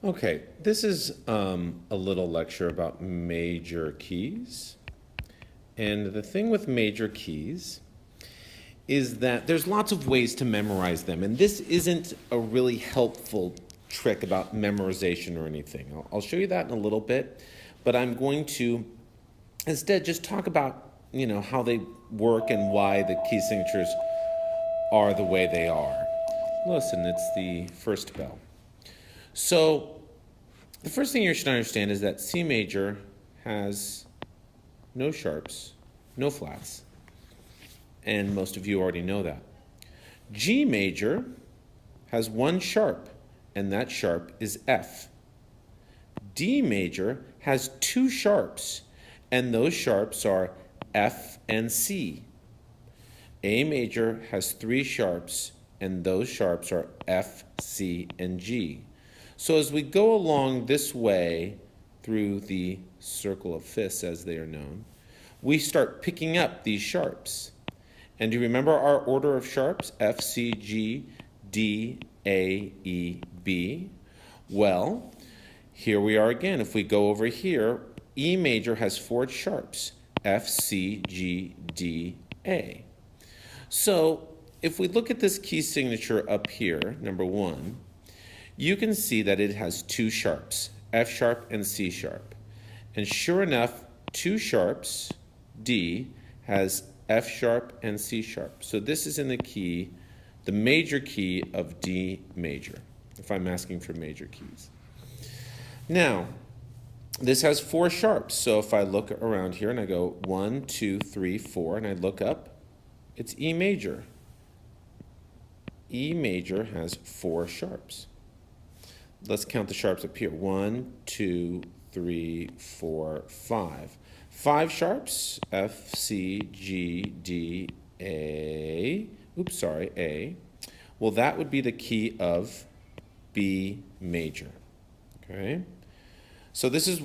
Okay, this is a little lecture about major keys. And the thing with major keys is that there's lots of ways to memorize them. And this isn't a really helpful trick about memorization or anything. I'll show you that in a little bit, but I'm going to instead just talk about, how they work and why the key signatures are the way they are. Listen, it's the first bell. So the first thing you should understand is that C major has no sharps, no flats, and most of you already know that. G major has one sharp, and that sharp is F. D major has two sharps, and those sharps are F and C. A major has three sharps, and those sharps are F, C, and G. So as we go along this way through the circle of fifths, as they are known, we start picking up these sharps. And do you remember our order of sharps? F, C, G, D, A, E, B. Well, here we are again. If we go over here, E major has four sharps, F, C, G, D, A. So if we look at this key signature up here, number one, you can see that it has two sharps, F sharp and C sharp. And sure enough, two sharps, D, has F sharp and C sharp. So this is in the key, the major key of D major, if I'm asking for major keys. Now, this has four sharps. So if I look around here and I go 1, 2, 3, 4, and I look up, it's E major. E major has four sharps. Let's count the sharps up here. 1, 2, 3, 4, 5. Five sharps, F, C, G, D, A. A. Well, that would be the key of B major. Okay? So this is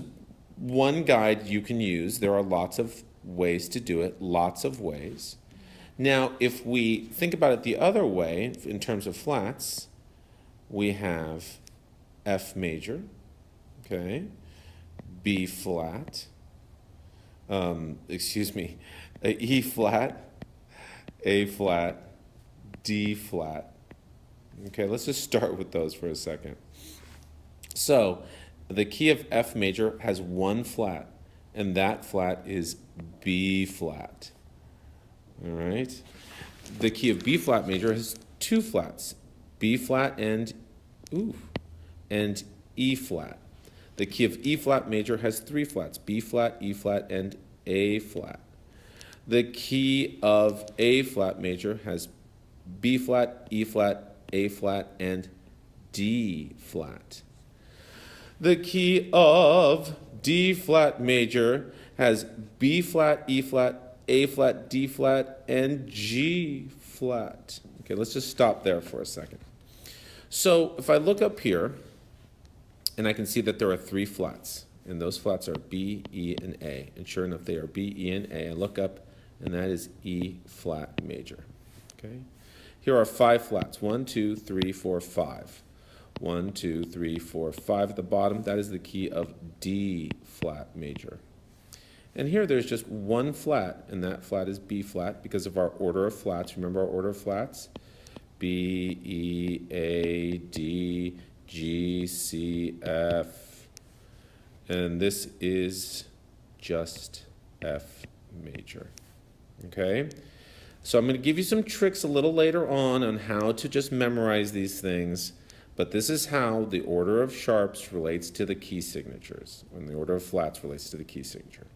one guide you can use. There are lots of ways to do it, lots of ways. Now, if we think about it the other way, in terms of flats, we have F major, okay, B flat, E flat, A flat, D flat. Okay, let's just start with those for a second. So the key of F major has one flat, and that flat is B flat. All right. The key of B flat major has two flats, B flat and E flat. The key of E flat major has three flats, B flat, E flat, and A flat. The key of A flat major has B flat, E flat, A flat, and D flat. The key of D flat major has B flat, E flat, A flat, D flat, and G flat. Okay, let's just stop there for a second. So if I look up here, and I can see that there are three flats, and those flats are B, E, and A. And sure enough, they are B, E, and A. I look up, and that is E flat major. Okay? Here are five flats. 1, 2, 3, 4, 5. 1, 2, 3, 4, 5 at the bottom. That is the key of D flat major. And here there's just one flat, and that flat is B flat because of our order of flats. Remember our order of flats? B, E, A, D, G, C, F. And this is just F major. Okay? So I'm going to give you some tricks a little later on how to just memorize these things. But this is how the order of sharps relates to the key signatures, and the order of flats relates to the key signature.